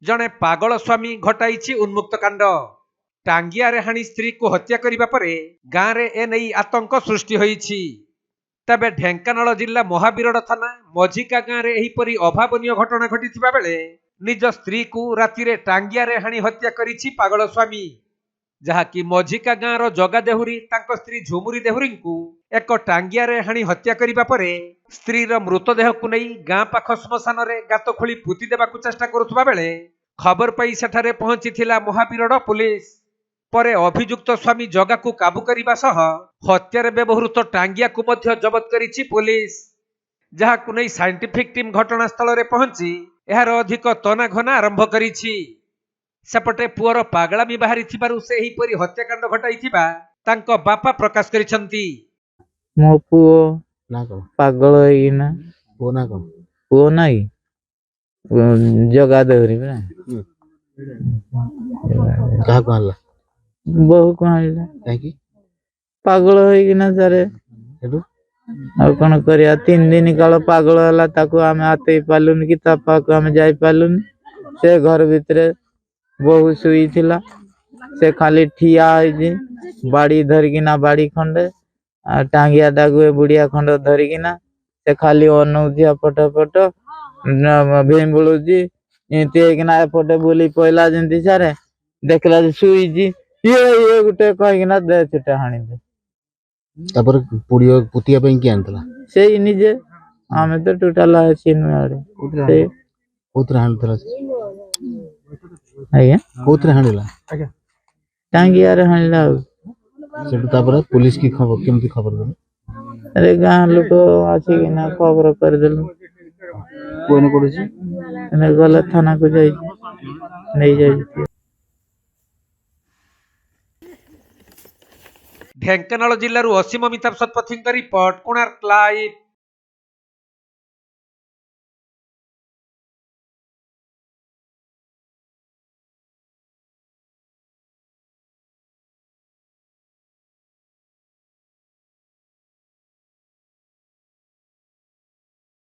जड़े पागल स्वामी घटाई उन्मुक्त कांड। टांगिया हाणी स्त्री को हत्या करने पर गाँव में एने आतंक सृष्टि होईछि। तबे ढेंकानाल जिला महावीरड़ थाना मझिका गाँव में एहीपरि अभावनीय घटना घटी बेले निज स्त्री को राति रे टांगिया हाणी हत्या करिछि पागल स्वामी। जहाँकि मझिका गाँव जगा देहुरी तांको स्त्री झुमुरी देहुरी को एक टांगिया हाणी हत्या करने पर स्त्रीर मृतदेह को नहीं गाँ पाख श्मशान रे गात खोली पुति देबाकू चेष्टा करुवा बेले खबर पाई सेठारे पहुंची महावीरड़ पुलिस। परे अभियुक्त स्वामी जगा को काबू करने सह हत्यार व्यवहृत टांगिया को मध्य जबत करिछि पुलिस। जहाकू नहीं साइंटिफिक टीम घटनास्थल रे पहुंची एहार अधिक तनाघना आरंभ करिछि। सेपटे पुअर पागलामी बाहरी थिबारु से एहीपरि हत्याकांड घटाइथिबा तांको बापा प्रकाश करिसंती। मो पुओ ना को पागल होइना पुओ ना को पुओ नाही जगा देहरी बे कहा कहला बहु कहला काकी पागल होइना सारे हेडू और कोन करिया 3 दिन काल पागल हला ताको आमे आते पालुन कि तापा को आमे जाई पालुन। से घर भितरे बहु सुई थिला से खाली ठिया होई बाड़ी धरकिना बाड़ी खंडे टांगिया डागुए बुढ़िया खंड धरिकिना से खाली अनौजिया पट पट भेम्बुलुजी एंतीना एपटे बुली पइला जेंती सारे देखला सुईजी ये गुटे कहिना दे छुटा हानि दे तापर पुड़ियो पुतिया पे की आनतला सेई निजे आमे तो टोटल सिन आड़े से उतरा हानतला आया उतरा हानला आज्ञा टांगिया रे हानला सेटु तापर पुलिस की खबर केमती खबर दे अरे गां लोक आसी ना खबर कर देलु कोने कोडछि ने गला थाना को जाई नहीं जाई। ढेंकानाल जिल्लारू असीम अमिताभ शतपथी रिपोर्ट कोणार्क लाइव।